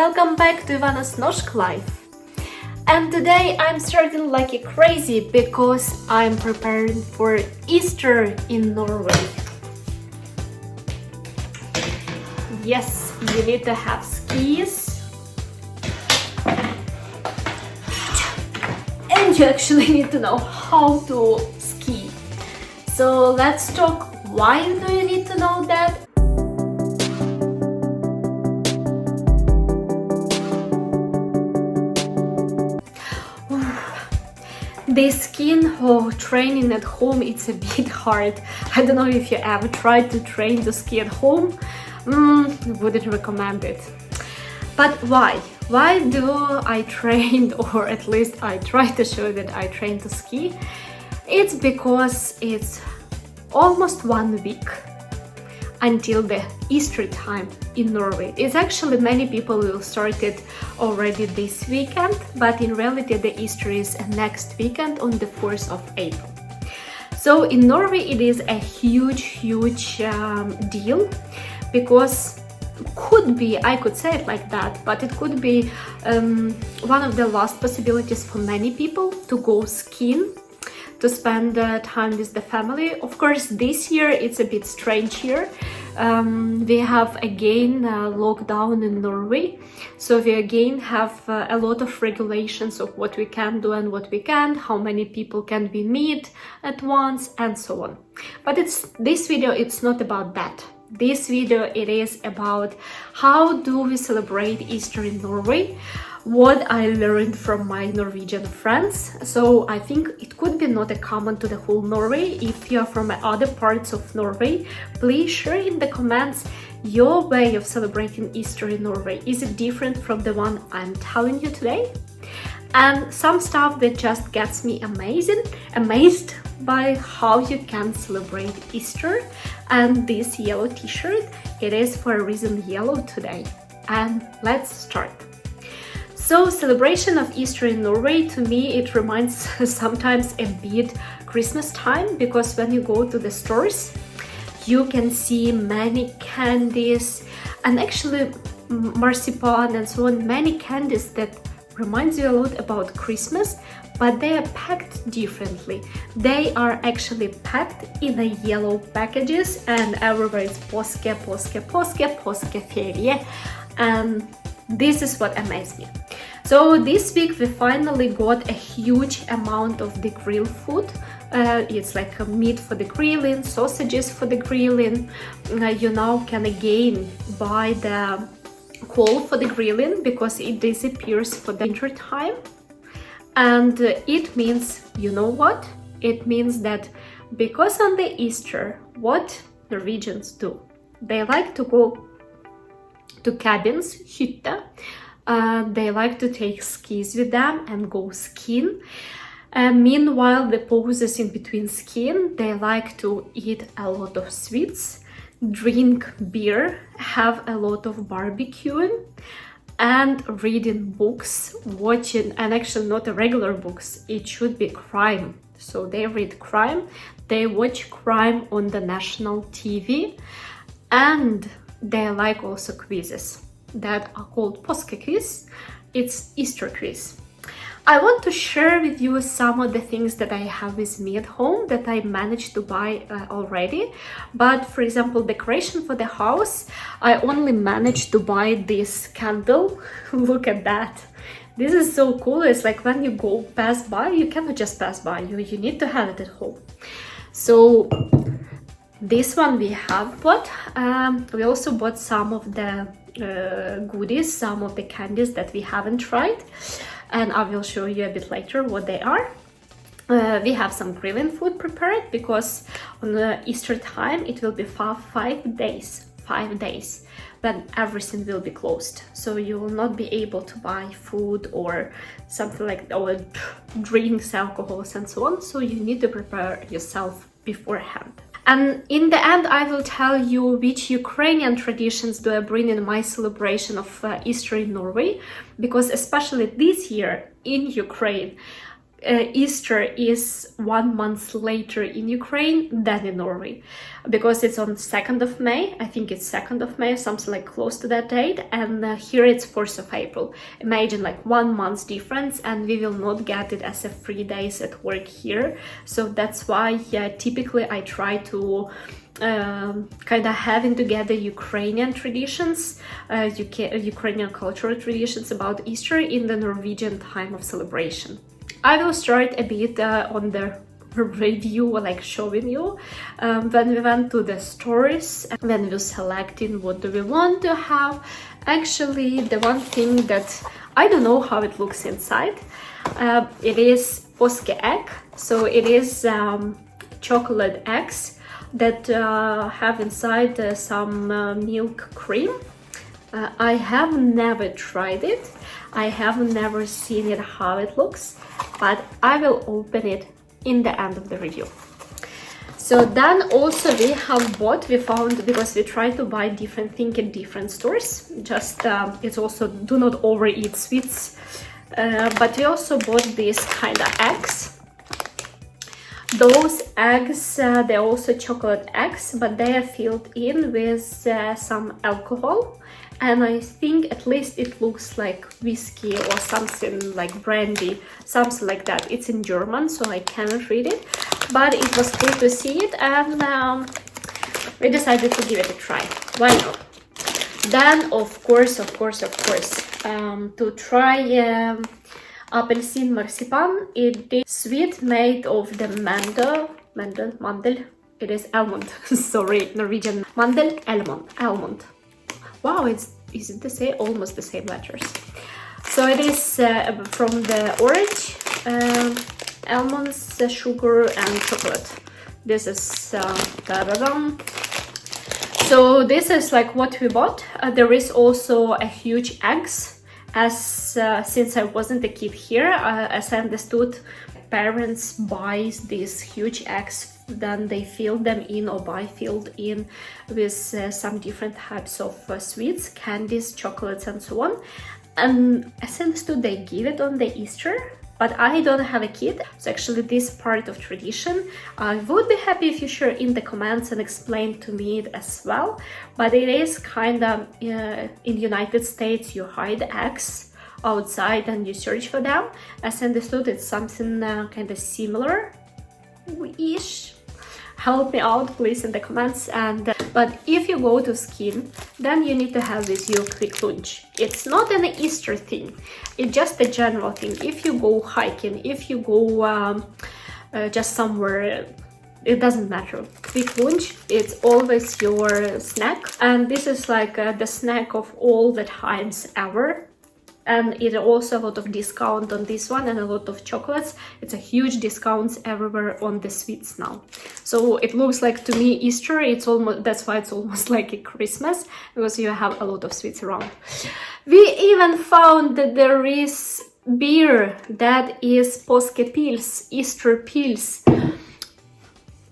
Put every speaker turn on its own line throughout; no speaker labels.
welcome back to Ivana's Norge life. And today I'm starting like a crazy because I'm preparing for Easter in Norway. Yes, you need to have skis. And you actually need to know how to ski. So let's talk, why do you need to know that? The skiing or training at home, it's a bit hard. I don't know if you ever tried to train to ski at home. Wouldn't recommend it. But why? Why do I train, or at least I try to show that I train to ski? It's because it's almost 1 week until the Easter time in Norway. It's actually many people will start it already this weekend, but in reality the Easter is next weekend on the 4th of April. So in Norway it is a huge deal, because could be, I could say it like that, but it could be one of the last possibilities for many people to go skiing, to spend time with the family. Of course, this year it's a bit strange year. We have again lockdown in Norway, so we again have a lot of regulations of what we can do and what we can't, how many people can we meet at once, and so on. But this video, it's not about that. This video, it is about how do we celebrate Easter in Norway, what I learned from my Norwegian friends. So I think it could be not a common to the whole Norway. If you are from other parts of Norway, please share in the comments your way of celebrating Easter in Norway. Is it different from the one I'm telling you today? And some stuff that just gets me amazed by how you can celebrate Easter. And this yellow t-shirt, it is for a reason yellow today. And let's start. So celebration of Easter in Norway, to me it reminds sometimes a bit Christmas time, because when you go to the stores you can see many candies and actually marzipan and so on, many candies that reminds you a lot about Christmas, but they are packed differently. They are actually packed in a yellow packages, and everywhere it's Påske, Påske, Påske, Påskeferie, and this is what amazed me. So this week we finally got a huge amount of the grill food. It's like a meat for the grilling, sausages for the grilling. You now can again buy the coal for the grilling because it disappears for the winter time. And it means, you know what? It means that because on the Easter, what Norwegians do? They like to go to cabins, hytta. They like to take skis with them and go skiing. Meanwhile, the pauses in between skiing, they like to eat a lot of sweets, drink beer, have a lot of barbecuing, and reading books, watching, and actually not a regular books, it should be crime. So they read crime, they watch crime on the national TV, and they like also quizzes that are called Påske-quiz. It's Easter quiz. I want to share with you some of the things that I have with me at home that I managed to buy already. But for example, decoration for the house, I only managed to buy this candle. Look at that. This is so cool. It's like when you go pass by, you cannot just pass by, you need to have it at home. So this one we have bought. We also bought some of the goodies, some of the candies that we haven't tried, and I will show you a bit later what they are. We have some grilling food prepared because on the Easter time it will be 5 days when everything will be closed, so you will not be able to buy food or something like, or drinks, alcohols and so on, so you need to prepare yourself beforehand. And in the end, I will tell you which Ukrainian traditions do I bring in my celebration of Easter in Norway, because especially this year in Ukraine, Easter is 1 month later in Ukraine than in Norway, because it's on 2nd of May. I think it's 2nd of May, something like close to that date, and here it's 1st of April. Imagine like 1 month difference, and we will not get it as a 3 days at work here. So that's why typically I try to kind of having together Ukrainian traditions, Ukrainian cultural traditions about Easter in the Norwegian time of celebration. I will start a bit on the review, like showing you when we went to the stores, when we were selecting what do we want to have. Actually, the one thing that I don't know how it looks inside, it is Påske egg. So it is chocolate eggs that have inside some milk cream. I have never tried it. I have never seen it how it looks, but I will open it in the end of the review. So then also we found, because we try to buy different things in different stores, just it's also do not overeat sweets, but we also bought these kind of eggs. Those eggs, they're also chocolate eggs, but they are filled in with some alcohol. And I think at least it looks like whiskey or something like brandy, something like that. It's in German, so I cannot read it. But it was cool to see it, and we decided to give it a try. Why not? Then, of course, to try apelsin marzipan. It is sweet made of the mandel. It is almond. Sorry, Norwegian almond. Wow, is it the same? Almost the same letters. So it is from the orange, almonds, sugar, and chocolate. This is so this is like what we bought. There is also a huge eggs. Since I wasn't a kid here, as I understood, parents buy these huge eggs, then they fill them in or buy filled in with some different types of sweets, candies, chocolates, and so on. And as I understood, they give it on the Easter, but I don't have a kid, so actually this part of tradition, I would be happy if you share in the comments and explain to me it as well. But it is kind of in the United States, you hide eggs outside and you search for them. As I understood, it's something kind of similar-ish. Help me out please in the comments. And but if you go to skiing, then you need to have with you quick lunch. It's not an Easter thing, it's just a general thing. If you go hiking, if you go just somewhere, it doesn't matter. Quick lunch, it's always your snack, and this is like the snack of all the times ever. And it also a lot of discount on this one and a lot of chocolates. It's a huge discounts everywhere on the sweets now. So it looks like to me Easter, it's almost, that's why it's almost like a Christmas, because you have a lot of sweets around. We even found that there is beer that is Påske-pils, Easter pills.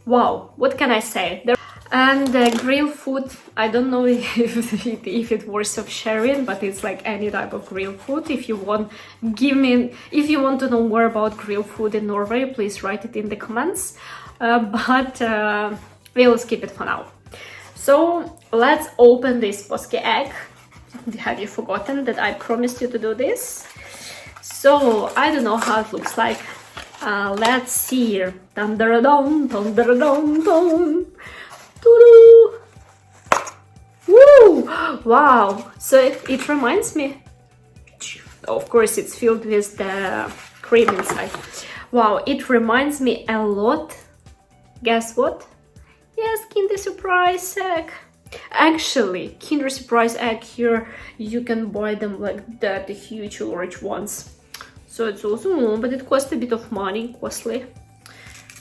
Wow, what can I say? And grilled food, I don't know if it's worth of sharing, but it's like any type of grilled food. If you want, if you want to know more about grilled food in Norway, please write it in the comments. But we'll skip it for now. So let's open this Påske egg. Have you forgotten that I promised you to do this? So I don't know how it looks like. Let's see. Dun dun dun dun dun dun dun. Woo! Wow! So it reminds me, of course it's filled with the cream inside. Wow, it reminds me a lot. Guess what? Yes, Kinder Surprise egg. Actually, Kinder Surprise egg here, you can buy them like that, the huge orange ones. So it's also, but it costs a bit of money, costly.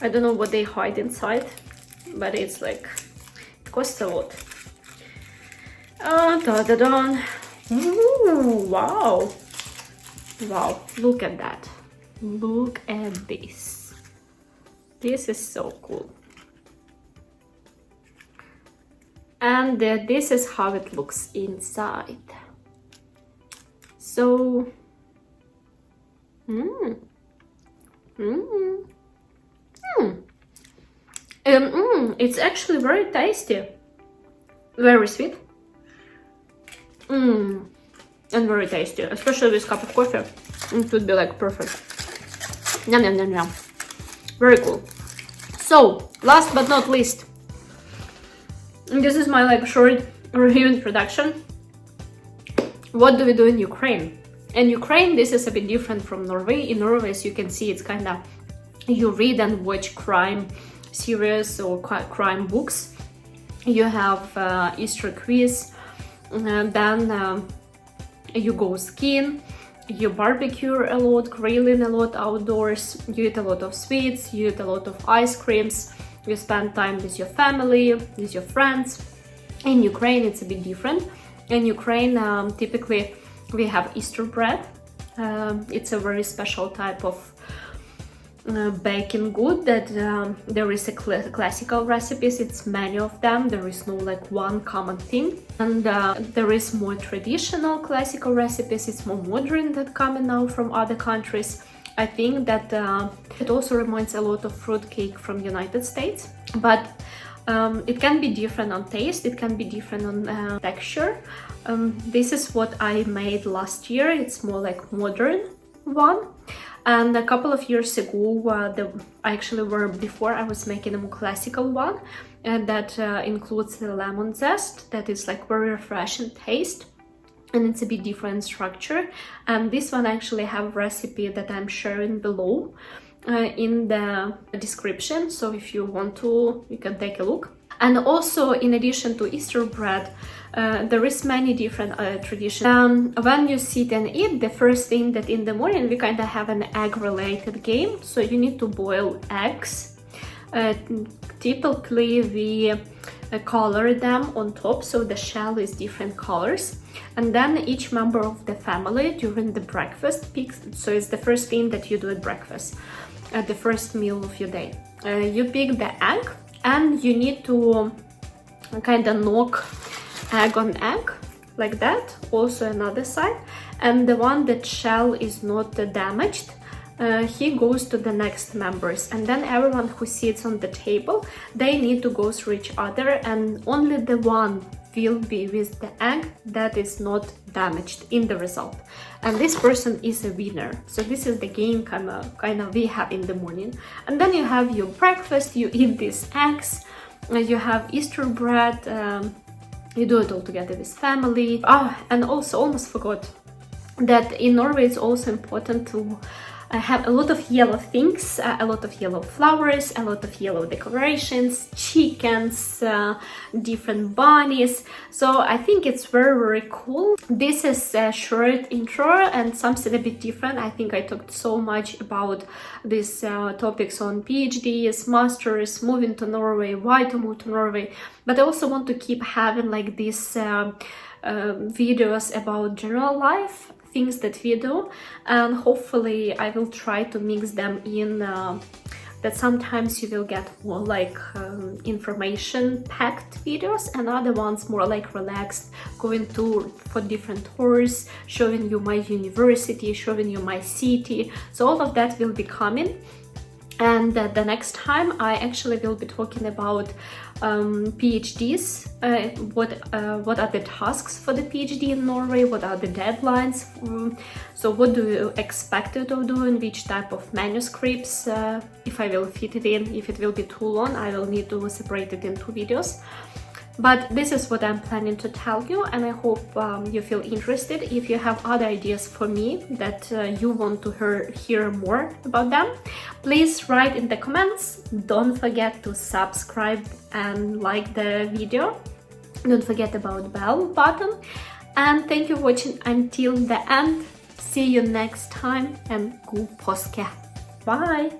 I don't know what they hide inside, but it's like, it costs a lot. Ooh, wow. Wow, look at that. Look at this. This is so cool. And this is how it looks inside. So, It's actually very tasty, very sweet, and very tasty, especially with cup of coffee. It would be like perfect. Yum, yum, yum, yum. Very cool. So, last but not least, this is my like short review introduction. What do we do in Ukraine? In Ukraine, this is a bit different from Norway. In Norway, as you can see, it's kind of, you read and watch crime series or crime books. You have Easter quiz, then you go skiing, you barbecue a lot, grilling a lot outdoors, you eat a lot of sweets, you eat a lot of ice creams, you spend time with your family, with your friends. In Ukraine, it's a bit different. In Ukraine, typically we have Easter bread. It's a very special type of baking good that there is a classical recipes. It's many of them. There is no like one common thing, and there is more traditional classical recipes. It's more modern that coming now from other countries. I think that it also reminds a lot of fruit cake from United States, but it can be different on taste, it can be different on texture. This is what I made last year. It's more like modern one. And a couple of years ago, before I was making a more classical one, and that includes the lemon zest, that is like very refreshing taste, and it's a bit different structure. And this one actually have a recipe that I'm sharing below in the description, so if you want to, you can take a look. And also, in addition to Easter bread, there is many different traditions. When you sit and eat, the first thing that in the morning we kind of have an egg-related game. So you need to boil eggs. Typically, we color them on top, so the shell is different colors. And then each member of the family during the breakfast picks. So it's the first thing that you do at breakfast, at the first meal of your day. You pick the egg, and you need to kind of knock egg on egg like that, also another side, and the one that shell is not damaged, he goes to the next members, and then everyone who sits on the table, they need to go through each other, and only the one will be with the egg that is not damaged in the result, and this person is a winner. So this is the game kind of we have in the morning. And then you have your breakfast, you eat these eggs, you have Easter bread, you do it all together with family. And also almost forgot that in Norway it's also important to have a lot of yellow things, a lot of yellow flowers, a lot of yellow decorations, chickens, different bunnies. So I think it's very, very cool. This is a short intro and something a bit different. I think I talked so much about these topics on PhDs, masters, moving to Norway, why to move to Norway. But I also want to keep having like these videos about general life, things that we do, and hopefully I will try to mix them in, that sometimes you will get more like information packed videos, and other ones more like relaxed, going for different tours, showing you my university, showing you my city. So all of that will be coming. And the next time I actually will be talking about PhDs, what are the tasks for the PhD in Norway, what are the deadlines, so what do you expect it of doing, which type of manuscripts, if I will fit it in. If it will be too long, I will need to separate it in 2 videos. But this is what I'm planning to tell you, and I hope you feel interested. If you have other ideas for me that you want to hear more about them, please write in the comments. Don't forget to subscribe and like the video. Don't forget about the bell button. And thank you for watching until the end. See you next time, and god påske. Bye!